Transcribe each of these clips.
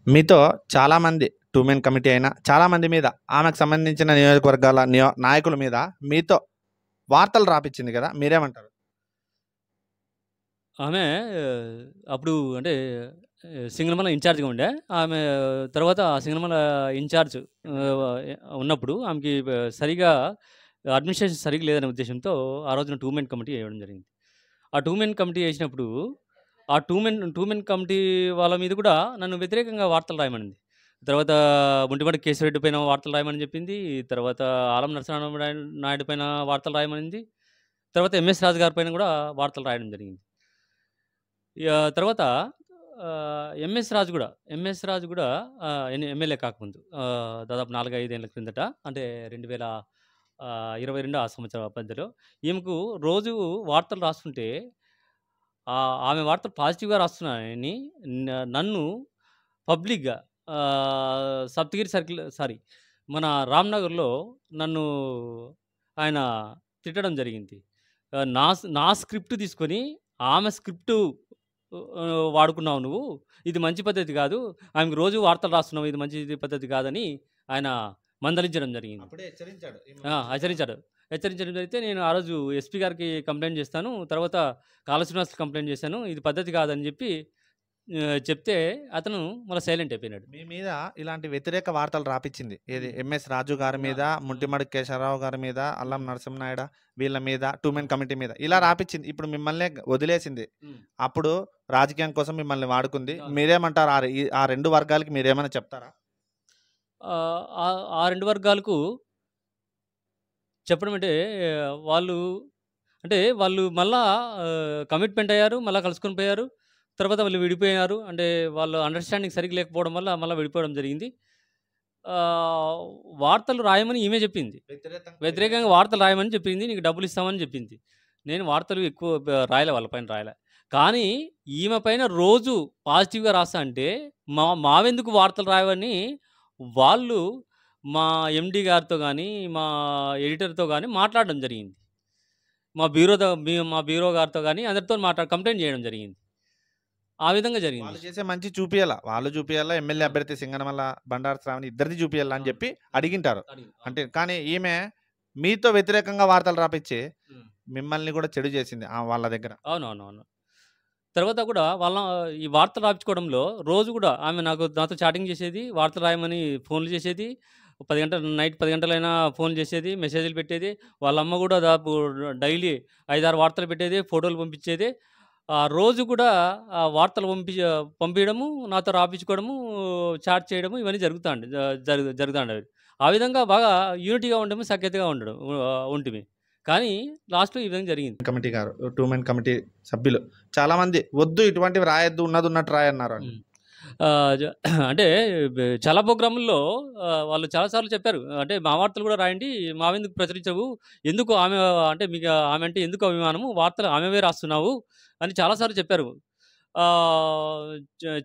మీతో చాలామంది two men committee అయినా చాలామంది మీద ఆమెకు సంబంధించిన నియోజకవర్గాల నాయకుల మీద మీతో వార్తలు రాపిచ్చింది కదా! మీరేమంటారు? ఆమె అప్పుడు అంటే సింగనమల ఇన్ఛార్జ్‌గా ఉండే. ఆమె తర్వాత సింగనమల ఇన్ఛార్జ్ ఉన్నప్పుడు ఆమెకి సరిగ్గా అడ్మినిస్ట్రేషన్ సరిగ్గా లేదనే ఉద్దేశ్యంతో ఆ రోజున టూ మెన్ కమిటీ వేయడం జరిగింది. ఆ టూ మెన్ కమిటీ వేసినప్పుడు ఆ టూ మెన్ కమిటీ వాళ్ళ మీద కూడా నన్ను వ్యతిరేకంగా వార్తలు రాయమనింది. తర్వాత ఒంటిమిట్ట కేశవరెడ్డి పైన వార్తలు రాయమని చెప్పింది. తర్వాత ఆలం నరసింహారావు నాయుడు పైన వార్తలు రాయమనింది. తర్వాత ఎంఎస్ రాజు గారి పైన కూడా వార్తలు రాయడం జరిగింది. ఇగ తర్వాత ఎంఎస్ రాజు గూడా ఎమ్మెల్యే కాకముందు దాదాపు 4, 5 ఏళ్ల క్రిందట అంటే 2022 ఆ సంవత్సరం మధ్యలో ఈమెకు రోజు వార్తలు రాస్తుంటే ఆమె వార్తలు పాజిటివ్‌గా రాస్తున్నానని నన్ను పబ్లిక్‌గా సప్తగిరి సర్కిల్ సారీ మన రామ్‌నగర్‌లో నన్ను ఆయన తిట్టడం జరిగింది. నా స్క్రిప్ట్ తీసుకొని ఆమె స్క్రిప్టు వాడుకున్నావు నువ్వు. ఇది మంచి పద్ధతి కాదు. ఆమెకు రోజు వార్తలు రాస్తున్నావు. ఇది మంచి పద్ధతి కాదని ఆయన మందలించడం జరిగింది. అప్పుడే హెచ్చరించాడు. హెచ్చరించాడు. హెచ్చరించడం జరిగితే నేను ఆ రోజు ఎస్పీ గారికి కంప్లెయింట్ చేస్తాను. తర్వాత కాళ శ్రీనివాస్‌కి కంప్లెయింట్ చేశాను. ఇది పద్ధతి కాదని చెప్తే అతను మళ్ళా సైలెంట్ అయిపోయినాడు. మీ మీద ఇలాంటి వ్యతిరేక వార్తలు రాపిచ్చింది. ఏది ఎంఎస్ రాజు గారి మీద, ముట్టిమడి కేశవరావు గారి మీద, అల్లం నరసింహనాయుడు వీళ్ళ మీద, టూ మెన్ కమిటీ మీద ఇలా రాపిచ్చింది. ఇప్పుడు మిమ్మల్నే వదిలేసింది. అప్పుడు రాజకీయం కోసం మిమ్మల్ని వాడుకుంది. మీరేమంటారు? ఆ 2 వర్గాలకి మీరేమైనా చెప్తారా? ఆ 2 వర్గాలకు చెప్పడం అంటే వాళ్ళు మళ్ళా కమిట్మెంట్ అయ్యారు. మళ్ళా కలుసుకొని పోయారు. తర్వాత వాళ్ళు విడిపోయారు. అంటే వాళ్ళు అండర్‌స్టాండింగ్ సరిగ్గా లేకపోవడం వల్ల మళ్ళా విడిపోవడం జరిగింది. వార్తలు రాయమని ఈమె చెప్పింది. వ్యతిరేకంగా వార్తలు రాయమని చెప్పింది. నీకు డబ్బులు ఇస్తామని చెప్పింది. నేను వార్తలు ఎక్కువ రాయలే, వాళ్ళ పైన రాయలే. కానీ ఈమె పైన రోజు పాజిటివ్‌గా రాస్తా అంటే మావెందుకు వార్తలు రాయవని వాళ్ళు మా ఎండీ గారితో గానీ, మా ఎడిటర్‌తో గానీ మాట్లాడడం జరిగింది. మా బ్యూరో గారితో గానీ అందరితోని కంప్లెయింట్ చేయడం జరిగింది. ఆ విధంగా జరిగింది. వాళ్ళు చేసే మంచి చూపియాల. వాళ్ళు చూపియాల. ఎమ్మెల్యే అభ్యర్థి సింగనమల బండారు శ్రావణి ఇద్దరిది చూపియాల అని చెప్పి అడిగింటారు. అంటే కానీ ఈమె మీతో వ్యతిరేకంగా వార్తలు రాపిచ్చి మిమ్మల్ని కూడా చెడు చేసింది వాళ్ళ దగ్గర. అవునవునవును. తర్వాత కూడా ఈ వార్తలు రాపించుకోవడంలో రోజు కూడా ఆమె నాతో చాటింగ్ చేసేది, వార్తలు రాయమని ఫోన్లు చేసేది. 10 గంటలు నైట్ 10 గంటలైనా ఫోన్ చేసేది, మెసేజ్‌లు పెట్టేది. వాళ్ళ అమ్మ కూడా దాదాపు డైలీ 5, 6 వార్తలు పెట్టేది, ఫోటోలు పంపించేది. రోజు కూడా వార్తలు పంపియడము, నాతో రాపించుకోవడము, చాట్ చేయడము ఇవన్నీ జరుగుతాండేవి. ఆ విధంగా బాగా యూనిటీగా ఉండడము, సఖ్యతగా ఉండడం ఉంటిమి. కానీ లాస్ట్‌లో ఈ విధంగా జరిగింది. కమిటీ గారు, టూ మెన్ కమిటీ సభ్యులు చాలామంది వద్దు ఇటువంటివి రాయొద్దు, ఉన్నది ఉన్నట్టు రాయన్నారు. అంటే చాలా ప్రోగ్రాముల్లో వాళ్ళు చాలా సార్లు చెప్పారు. అంటే మా వార్తలు కూడా రాయండి, మావెందుకు ప్రచురించవు, ఎందుకు ఆమె అంటే మీకు ఆమె అంటే ఎందుకు అభిమానము, వార్తలు ఆమెవే రాస్తున్నావు అని చాలా సార్లు చెప్పారు.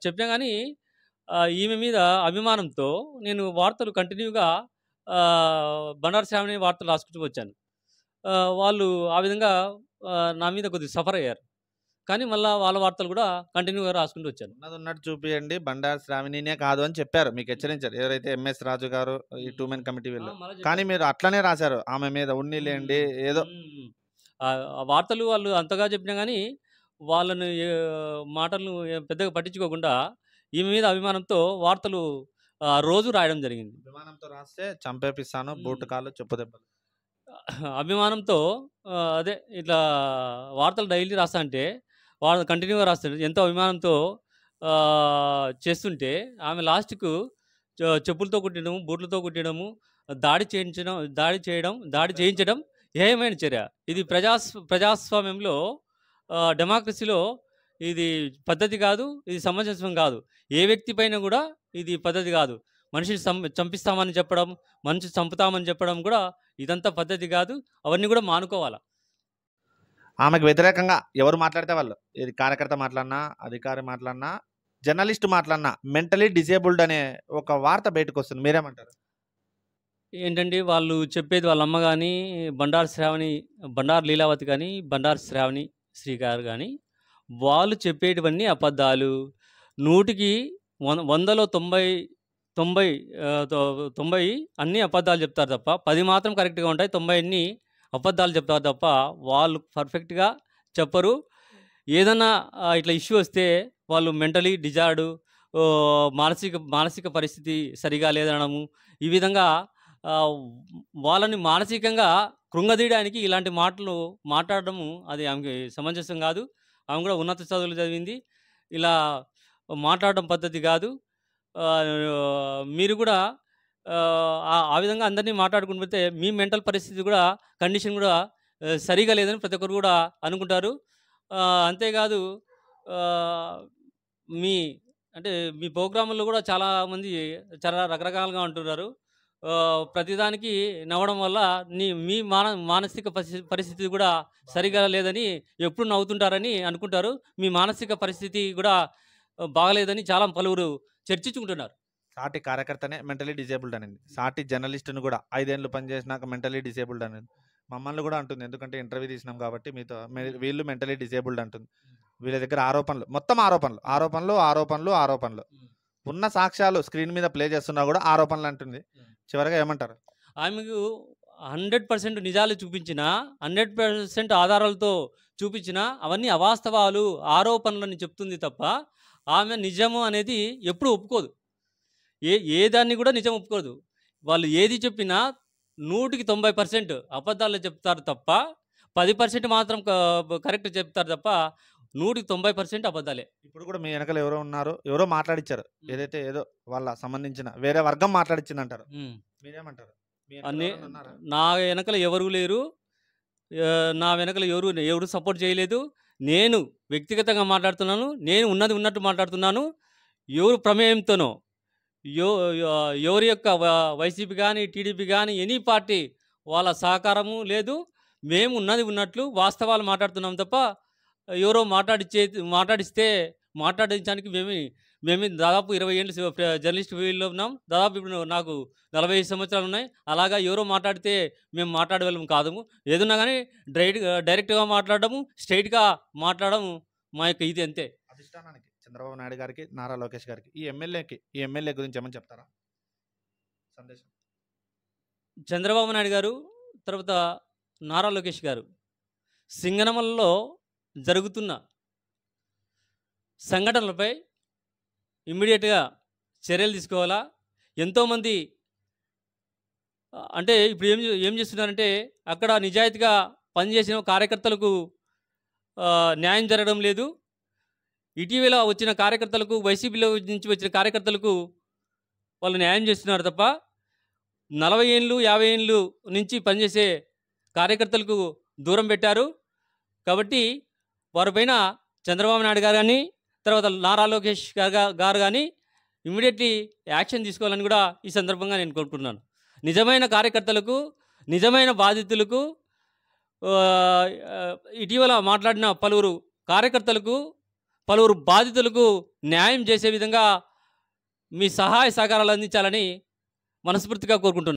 చెప్పినా కానీ ఈమె మీద అభిమానంతో నేను వార్తలు కంటిన్యూగా బండారు శ్రావణి వార్తలు రాసుకుంటూ వచ్చాను. వాళ్ళు ఆ విధంగా నా మీద కొద్దిగా సఫర్ అయ్యారు. కానీ మళ్ళా వాళ్ళ వార్తలు కూడా కంటిన్యూగా రాసుకుంటూ వచ్చాను. ఉన్నట్టు చూపియండి, బండారు శ్రావణినే కాదు అని చెప్పారు, మీకు హెచ్చరించారు ఎవరైతే ఎంఎస్ రాజు గారు, ఈ టూ మెన్ కమిటీ వీళ్ళు. కానీ మీరు అట్లనే రాశారు ఆమె మీద ఉన్నిలేండి ఏదో. ఆ వార్తలు వాళ్ళు అంతగా చెప్పినా కానీ వాళ్ళని మాటలను పెద్దగా పట్టించుకోకుండా ఈమె మీద అభిమానంతో వార్తలు రోజు రాయడం జరిగింది. అభిమానంతో రాస్తే చంపేపిస్తాను, బూటు కాళ్ళు, చెప్పు దెబ్బలు. అభిమానంతో అదే ఇట్లా వార్తలు డైలీ రాస్తా అంటే వాళ్ళు కంటిన్యూగా రాస్తారు. ఎంతో అభిమానంతో చేస్తుంటే ఆమె లాస్ట్‌కు చెప్పులతో కుట్టడము, బూట్లతో కుట్టడము, దాడి చేయించడం హేయమైన చర్య. ఇది ప్రజాస్వామ్యంలో డెమోక్రసీలో ఇది పద్ధతి కాదు. ఇది సమంజసం కాదు. ఏ వ్యక్తి పైన కూడా ఇది పద్ధతి కాదు. మనిషిని చంపిస్తామని చెప్పడం, మనిషిని చంపుతామని చెప్పడం కూడా ఇదంతా పద్ధతి కాదు. అవన్నీ కూడా మానుకోవాలా. ఆమెకు వ్యతిరేకంగా ఎవరు మాట్లాడితే వాళ్ళు, ఇది కార్యకర్త మాట్లాడినా, అధికారి మాట్లాడినా, జర్నలిస్ట్ మాట్లాడినా మెంటలీ డిసేబుల్డ్ అనే ఒక వార్త బయటకు వస్తుంది. మీరేమంటారు? ఏంటంటే వాళ్ళు చెప్పేది వాళ్ళ అమ్మ కానీ, బండారు లీలావతి కానీ, బండారు శ్రావణి శ్రీ గారు కానీ వాళ్ళు చెప్పేటివన్నీ అబద్ధాలు. 100కి వందలో 90 90 అన్నీ అబద్ధాలు చెప్తారు తప్ప 10 మాత్రం కరెక్ట్గా ఉంటాయి. 90 అన్నీ అబద్ధాలు చెప్తారు తప్ప వాళ్ళు పర్ఫెక్ట్గా చెప్పరు. ఏదన్నా ఇట్లా ఇష్యూ వస్తే వాళ్ళు మెంటలీ డిజార్డు, మానసిక పరిస్థితి సరిగా లేదనడము, ఈ విధంగా వాళ్ళని మానసికంగా కృంగదీయడానికి ఇలాంటి మాటలు మాట్లాడడము అది ఆమెకి సమంజసం కాదు. ఆమె కూడా ఉన్నత చదువులు చదివింది. ఇలా మాట్లాడడం పద్ధతి కాదు. మీరు కూడా ఆ విధంగా అందరినీ మాట్లాడుకుంటూ పోతే మీ మెంటల్ పరిస్థితి కూడా, కండిషన్ కూడా సరిగా లేదని ప్రతి ఒక్కరు కూడా అనుకుంటారు. అంతేకాదు, మీ అంటే మీ ప్రోగ్రాముల్లో కూడా చాలామంది చాలా రకరకాలుగా అంటున్నారు. ప్రతిదానికి నవ్వడం వల్ల మీ మానసిక పరిస్థితి కూడా సరిగా లేదని ఎప్పుడు నవ్వుతుంటారని అనుకుంటారు. మీ మానసిక పరిస్థితి కూడా బాగలేదని చాలా పలువురు చర్చించుకుంటున్నారు. సాటి కార్యకర్తనే మెంటలీ డిజేబుల్డ్ అనేది, సాటి జర్నలిస్టును కూడా 5 ఏళ్ళు పనిచేసినాక మెంటలీ డిజేబుల్డ్ అనేది మమ్మల్ని కూడా అంటుంది. ఎందుకంటే ఇంటర్వ్యూ తీసినాం కాబట్టి మీతో వీళ్ళు మెంటలీ డిజేబుల్డ్ అంటుంది. వీళ్ళ దగ్గర ఆరోపణలు, మొత్తం ఆరోపణలు ఉన్న సాక్ష్యాలు స్క్రీన్ మీద ప్లే చేస్తున్నా కూడా ఆరోపణలు అంటుంది. చివరిగా ఏమంటారు? ఆమెకు 100% నిజాలు చూపించినా, 100% ఆధారాలతో చూపించినా అవన్నీ అవాస్తవాలు, ఆరోపణలని చెప్తుంది తప్ప ఆమె నిజము అనేది ఎప్పుడు ఒప్పుకోదు. ఏ దాన్ని కూడా నిజం ఒప్పుకోదు. వాళ్ళు ఏది చెప్పినా 100కి 90% అబద్ధాలు చెప్తారు తప్ప 10% మాత్రం కరెక్ట్ చెప్తారు తప్ప 100కి 90% అబద్ధాలే. ఇప్పుడు కూడా మీ వెనకాల ఎవరో ఉన్నారు, ఎవరో మాట్లాడిచ్చారు, ఏదైతే ఏదో వాళ్ళ సంబంధించిన వేరే వర్గం మాట్లాడిచ్చింది అంటారు. మీరేమంటారు? నా వెనకాల ఎవరు లేరు, నా వెనకాల ఎవరు సపోర్ట్ చేయలేదు. నేను వ్యక్తిగతంగా మాట్లాడుతున్నాను, నేను ఉన్నది ఉన్నట్టు మాట్లాడుతున్నాను. ఎవరు ప్రమేయంతోనో, ఎవరి యొక్క వైసీపీ కానీ టీడీపీ కానీ ఎనీ పార్టీ వాళ్ళ సహకారము లేదు. మేము ఉన్నది ఉన్నట్లు వాస్తవాలు మాట్లాడుతున్నాం తప్ప ఎవరో మాట్లాడిస్తే మాట్లాడించడానికి మేము దాదాపు 20 ఏళ్ళు జర్నలిస్ట్ ఫీల్డ్లో ఉన్నాం. దాదాపు ఇప్పుడు నాకు 45 సంవత్సరాలు ఉన్నాయి. అలాగా ఎవరో మాట్లాడితే మేము మాట్లాడగలం కాదు. ఏదన్నా కానీ డైరెక్ట్గా మాట్లాడడము, స్ట్రైట్గా మాట్లాడడం మా యొక్క ఇది అంతే. అధిష్టానానికి చంద్రబాబు నాయుడు గారికి, నారా లోకేష్ గారికి, ఈ ఎమ్మెల్యే గురించి ఏమని చెప్తారా సందేశం? చంద్రబాబు నాయుడు గారు, తర్వాత నారా లోకేష్ గారు సింగనమలలో జరుగుతున్న సంఘటనలపై ఇమ్మీడియట్గా చర్యలు తీసుకోవాలా. ఎంతోమంది అంటే ఇప్పుడు ఏం చేస్తున్నారంటే అక్కడ నిజాయితీగా పనిచేసిన కార్యకర్తలకు న్యాయం జరగడం లేదు. ఇటీవల వచ్చిన కార్యకర్తలకు, వైసీపీలో నుంచి వచ్చిన కార్యకర్తలకు వాళ్ళు న్యాయం చేస్తున్నారు తప్ప 40 ఏళ్ళు 50 ఏళ్ళు నుంచి పనిచేసే కార్యకర్తలకు దూరం పెట్టారు. కాబట్టి వారిపైన చంద్రబాబు నాయుడు గారు కానీ, తర్వాత నారా లోకేష్ గారు కానీ ఇమ్మీడియట్లీ యాక్షన్ తీసుకోవాలని కూడా ఈ సందర్భంగా నేను కోరుకుంటున్నాను. నిజమైన కార్యకర్తలకు, నిజమైన బాధితులకు, ఇటీవల మాట్లాడిన పలువురు కార్యకర్తలకు, పలువురు బాధితులకు న్యాయం చేసే విధంగా మీ సహాయ సహకారాలు అందించాలని మనస్ఫూర్తిగా కోరుకుంటున్నాను.